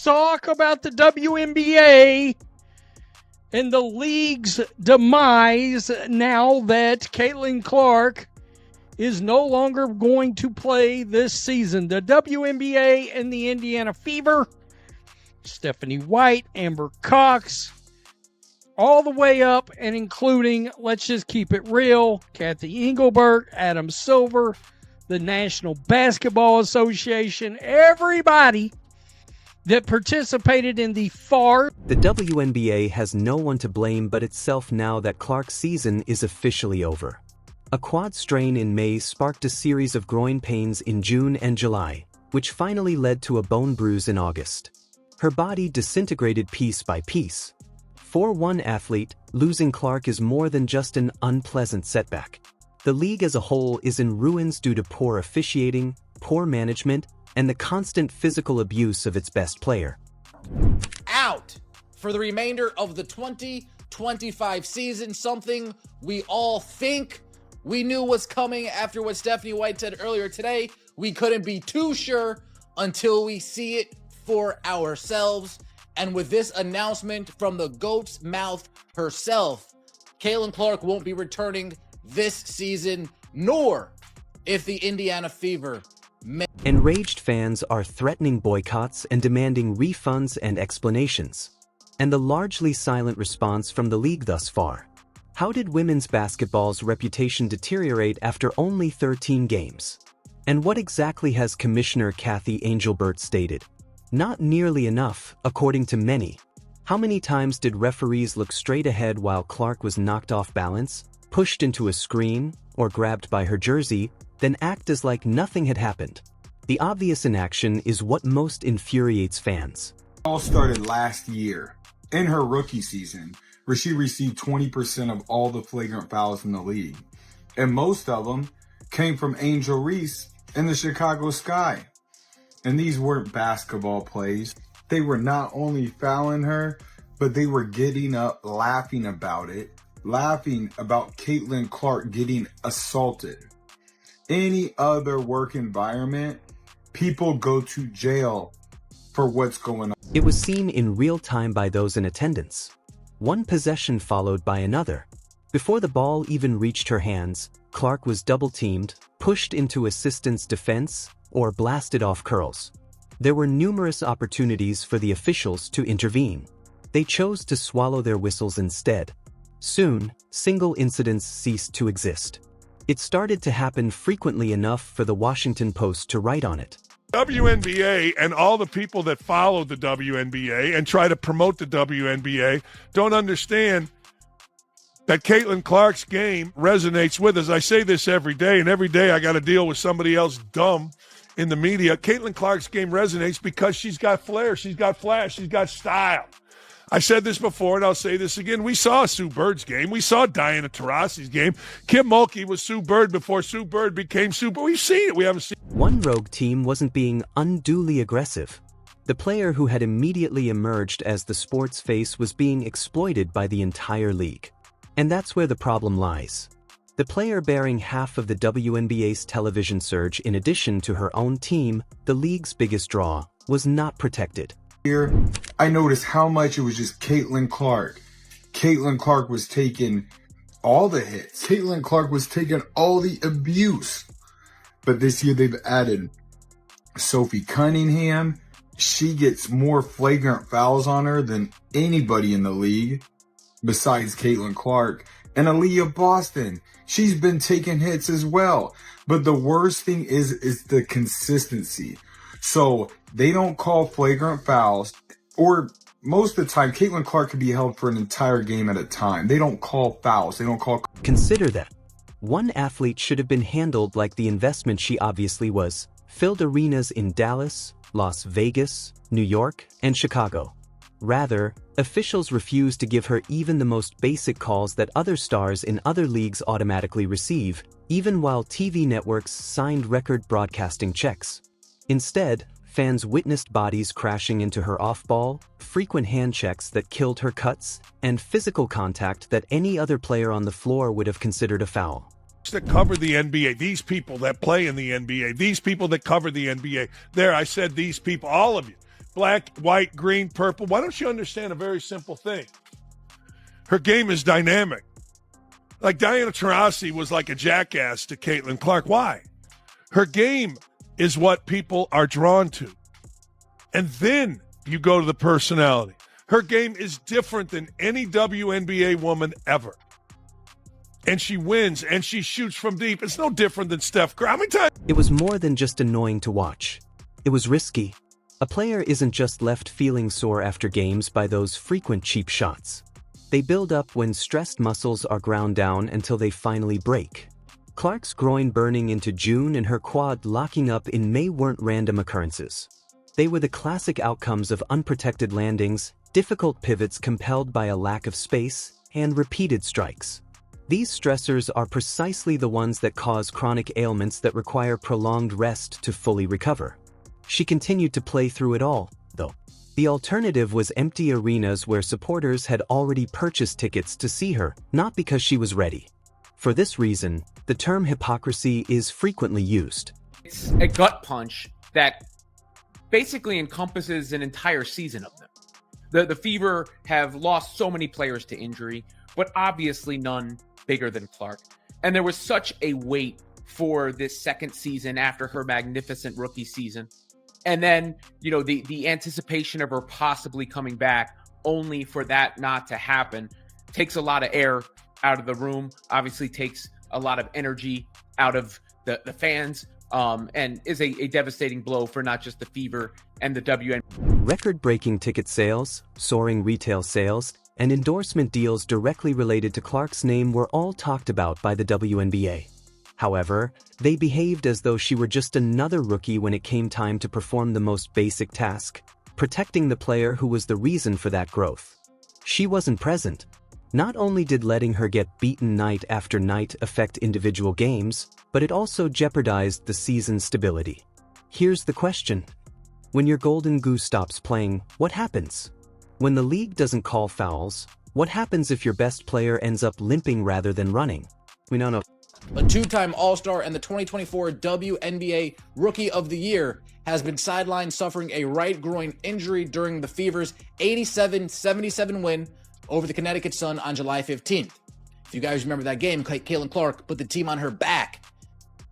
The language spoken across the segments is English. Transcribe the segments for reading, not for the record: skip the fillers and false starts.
Talk about the WNBA and the league's demise now that Caitlin Clark is no longer going to play this season. The WNBA and the Indiana Fever, Stephanie White, Amber Cox, all the way up and including, let's just keep it real, Kathy Engelbert, Adam Silver, the National Basketball Association, everybody that participated in the FAR. The WNBA has no one to blame but itself now that Clark's season is officially over. A quad strain in May sparked a series of groin pains in June and July, which finally led to a bone bruise in August. Her body disintegrated piece by piece. For one athlete, losing Clark is more than just an unpleasant setback. The league as a whole is in ruins due to poor officiating, poor management, and the constant physical abuse of its best player. Out for the remainder of the 2025 season, something we all think we knew was coming after what Stephanie White said earlier today. We couldn't be too sure until we see it for ourselves. And with this announcement from the GOAT's mouth herself, Caitlin Clark won't be returning this season, nor if the Indiana Fever may. Enraged fans are threatening boycotts and demanding refunds and explanations. And the largely silent response from the league thus far. How did women's basketball's reputation deteriorate after only 13 games? And what exactly has Commissioner Kathy Engelbert stated? Not nearly enough, according to many. How many times did referees look straight ahead while Clark was knocked off balance, pushed into a screen, or grabbed by her jersey, then act as like nothing had happened? The obvious inaction is what most infuriates fans. It all started last year, in her rookie season, where she received 20% of all the flagrant fouls in the league. And most of them came from Angel Reese in the Chicago Sky. And these weren't basketball plays. They were not only fouling her, but they were getting up, laughing about it, laughing about Caitlin Clark getting assaulted. Any other work environment, people go to jail for what's going on. It was seen in real time by those in attendance. One possession followed by another. Before the ball even reached her hands, Clark was double-teamed, pushed into assistant's defense, or blasted off curls. There were numerous opportunities for the officials to intervene. They chose to swallow their whistles instead. Soon, single incidents ceased to exist. It started to happen frequently enough for the Washington Post to write on it. WNBA and all the people that follow the WNBA and try to promote the WNBA don't understand that Caitlin Clark's game resonates with us. I say this every day, and every day I got to deal with somebody else dumb in the media. Caitlin Clark's game resonates because she's got flair, she's got flash, she's got style. I said this before, and I'll say this again. We saw Sue Bird's game. We saw Diana Taurasi's game. Kim Mulkey was Sue Bird before Sue Bird became Sue Bird. We've seen it. We haven't seen it. One rogue team wasn't being unduly aggressive. The player who had immediately emerged as the sports face was being exploited by the entire league. And that's where the problem lies. The player bearing half of the WNBA's television surge in addition to her own team, the league's biggest draw, was not protected. Here, I noticed how much it was just Caitlin Clark. Caitlin Clark was taking all the hits. Caitlin Clark was taking all the abuse. But this year they've added Sophie Cunningham. She gets more flagrant fouls on her than anybody in the league besides Caitlin Clark. And Aaliyah Boston, she's been taking hits as well. But the worst thing is the consistency. So they don't call flagrant fouls, or most of the time, Caitlin Clark could be held for an entire game at a time. They don't call fouls. They don't call. Consider that. One athlete should have been handled like the investment she obviously was. Filled arenas in Dallas, Las Vegas, New York, and Chicago. Rather, officials refused to give her even the most basic calls that other stars in other leagues automatically receive, even while TV networks signed record broadcasting checks. Instead, fans witnessed bodies crashing into her off-ball, frequent hand checks that killed her cuts, and physical contact that any other player on the floor would have considered a foul. That cover the NBA, these people that play in the NBA, these people that cover the NBA. There, I said these people, all of you. black, white, green, purple. Why don't you understand a very simple thing? Her game is dynamic. Like Diana Taurasi was like a jackass to Caitlin Clark. Why? Her game is what people are drawn to. And then you go to the personality. Her game is different than any WNBA woman ever. And she wins, and she shoots from deep. It's no different than Steph Curry. How many times? It was more than just annoying to watch. It was risky. A player isn't just left feeling sore after games by those frequent cheap shots. They build up when stressed muscles are ground down until they finally break. Clark's groin burning into June and her quad locking up in May weren't random occurrences. They were the classic outcomes of unprotected landings, difficult pivots compelled by a lack of space, and repeated strikes. These stressors are precisely the ones that cause chronic ailments that require prolonged rest to fully recover. She continued to play through it all, though. The alternative was empty arenas where supporters had already purchased tickets to see her, not because she was ready. For this reason, the term hypocrisy is frequently used. It's a gut punch that basically encompasses an entire season of them. The Fever have lost so many players to injury, but obviously none bigger than Clark. And there was such a wait for this second season after her magnificent rookie season. And then, the anticipation of her possibly coming back, only for that not to happen, takes a lot of air out of the room, obviously takes a lot of energy out of the fans, and is a devastating blow for not just the Fever and the WNBA. Record-breaking ticket sales, soaring retail sales, and endorsement deals directly related to Clark's name were all talked about by the WNBA. However, they behaved as though she were just another rookie when it came time to perform the most basic task, protecting the player who was the reason for that growth. She wasn't present. Not only did letting her get beaten night after night affect individual games, but it also jeopardized the season's stability. Here's the question. When your golden goose stops playing, what happens? When the league doesn't call fouls, what happens if your best player ends up limping rather than running? We don't know. A two-time All-Star and the 2024 WNBA Rookie of the Year has been sidelined suffering a right groin injury during the Fever's 87-77 win over the Connecticut Sun on July 15th. If you guys remember that game, Caitlin Clark put the team on her back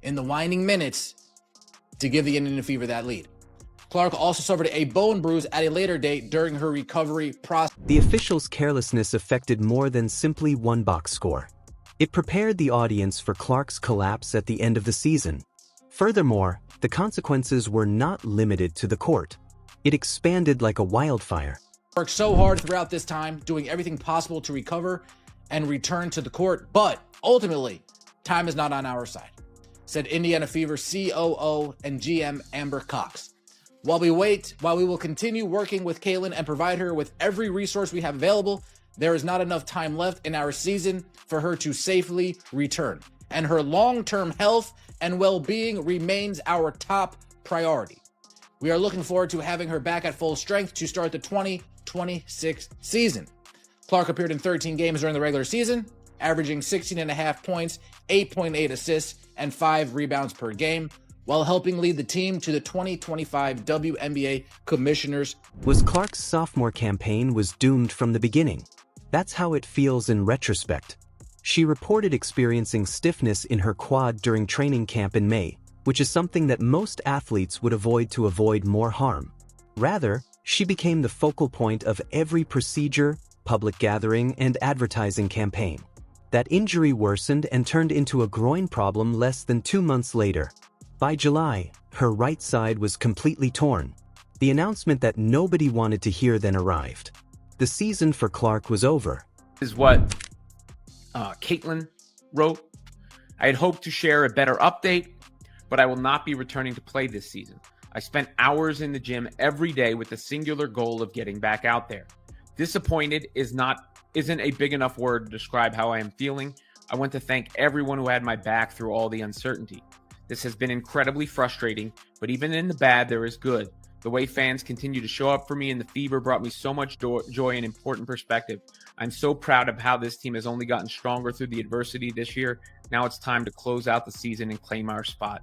in the winding minutes to give the Indiana Fever that lead. Clark also suffered a bone bruise at a later date during her recovery process. The officials' carelessness affected more than simply one box score. It prepared the audience for Clark's collapse at the end of the season. Furthermore, the consequences were not limited to the court. It expanded like a wildfire. Worked so hard throughout this time, doing everything possible to recover and return to the court, but ultimately, time is not on our side, said Indiana Fever COO and GM Amber Cox. While we will continue working with Caitlin and provide her with every resource we have available, there is not enough time left in our season for her to safely return, and her long-term health and well-being remains our top priority. We are looking forward to having her back at full strength to start the 2026 season. Clark appeared in 13 games during the regular season, averaging 16.5 points, 8.8 assists, and 5 rebounds per game, while helping lead the team to the 2025 WNBA Commissioners. Was Clark's sophomore campaign was doomed from the beginning? That's how it feels in retrospect. She reported experiencing stiffness in her quad during training camp in May, which is something that most athletes would avoid to avoid more harm. Rather, she became the focal point of every procedure, public gathering, and advertising campaign. That injury worsened and turned into a groin problem less than 2 months later. By July, her right side was completely torn. The announcement that nobody wanted to hear then arrived. The season for Clark was over. This is what Caitlin wrote. I had hoped to share a better update, but I will not be returning to play this season. I spent hours in the gym every day with the singular goal of getting back out there. Disappointed isn't a big enough word to describe how I am feeling. I want to thank everyone who had my back through all the uncertainty. This has been incredibly frustrating, but even in the bad, there is good. The way fans continue to show up for me in the Fever brought me so much joy and important perspective. I'm so proud of how this team has only gotten stronger through the adversity this year. Now it's time to close out the season and claim our spot.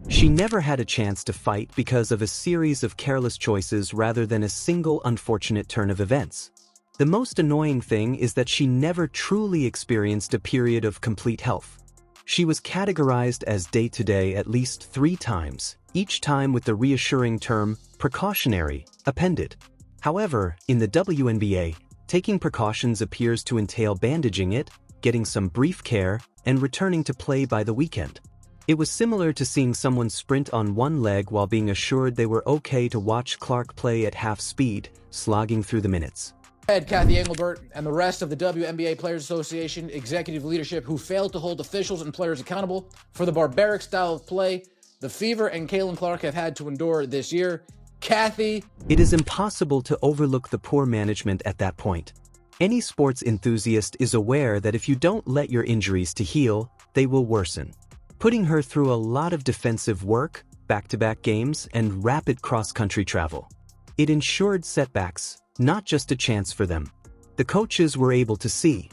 She never had a chance to fight because of a series of careless choices rather than a single unfortunate turn of events. The most annoying thing is that she never truly experienced a period of complete health. She was categorized as day-to-day at least 3 times, each time with the reassuring term precautionary appended. However, in the WNBA, taking precautions appears to entail bandaging it, getting some brief care, and returning to play by the weekend. It was similar to seeing someone sprint on one leg while being assured they were okay to watch Clark play at half speed, slogging through the minutes. Head Kathy Engelbert and the rest of the WNBA Players Association executive leadership who failed to hold officials and players accountable for the barbaric style of play the Fever and Caitlin Clark have had to endure this year. Kathy. It is impossible to overlook the poor management at that point. Any sports enthusiast is aware that if you don't let your injuries to heal, they will worsen. Putting her through a lot of defensive work, back-to-back games, and rapid cross-country travel. It ensured setbacks, not just a chance for them. The coaches were able to see.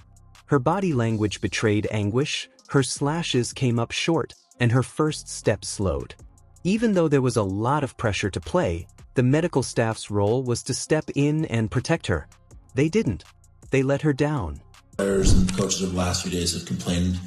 Her body language betrayed anguish, her slashes came up short, and her first step slowed. Even though there was a lot of pressure to play, the medical staff's role was to step in and protect her. They didn't. They let her down. Players and coaches over the last few days have complained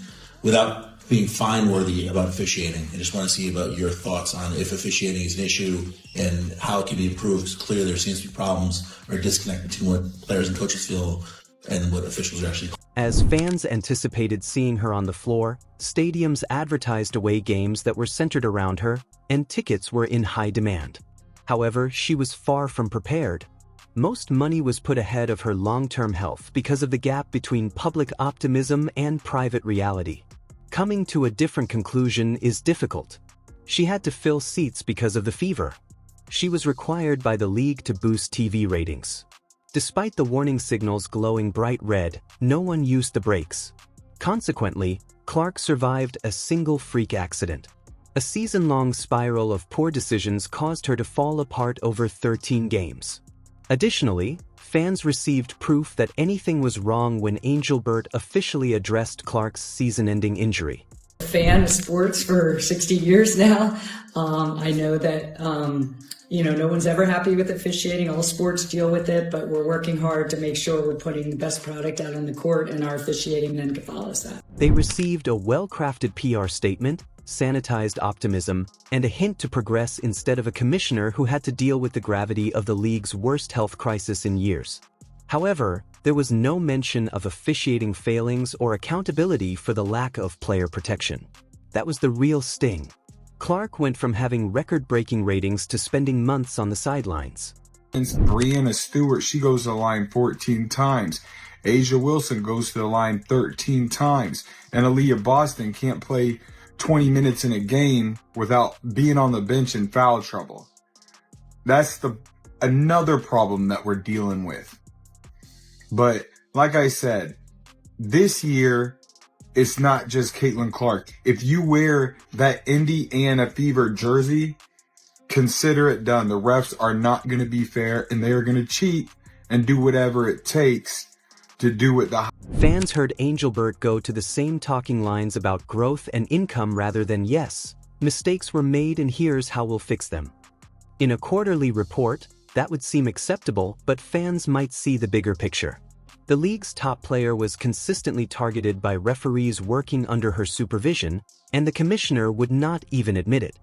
without being fine-worthy about officiating. I just want to see about your thoughts on if officiating is an issue and how it can be improved. It's clear there seems to be problems or disconnect between what players and coaches feel and what officials are actually. As fans anticipated seeing her on the floor, stadiums advertised away games that were centered around her, and tickets were in high demand. However, she was far from prepared. Most money was put ahead of her long-term health because of the gap between public optimism and private reality. Coming to a different conclusion is difficult. She had to fill seats because of the fever. She was required by the league to boost TV ratings. Despite the warning signals glowing bright red, no one used the brakes. Consequently, Clark survived a single freak accident. A season-long spiral of poor decisions caused her to fall apart over 13 games. Additionally, fans received proof that anything was wrong when Engelbert officially addressed Clark's season-ending injury. Fan of sports for 60 years now. I know that, no one's ever happy with officiating. All sports deal with it, but we're working hard to make sure we're putting the best product out on the court, and our officiating then follows that. They received a well-crafted PR statement, sanitized optimism, and a hint to progress instead of a commissioner who had to deal with the gravity of the league's worst health crisis in years. However, there was no mention of officiating failings or accountability for the lack of player protection. That was the real sting. Clark went from having record-breaking ratings to spending months on the sidelines. Breanna Stewart, she goes to the line 14 times. Asia Wilson goes to the line 13 times. And Aaliyah Boston can't play 20 minutes in a game without being on the bench in foul trouble. That's another problem that we're dealing with. But like I said, this year, it's not just Caitlin Clark. If you wear that Indiana Fever jersey, consider it done. The refs are not going to be fair, and they are going to cheat and do whatever it takes to do it. Fans heard Engelbert go to the same talking lines about growth and income rather than yes, mistakes were made and here's how we'll fix them. In a quarterly report, that would seem acceptable, but fans might see the bigger picture. The league's top player was consistently targeted by referees working under her supervision, and the commissioner would not even admit it.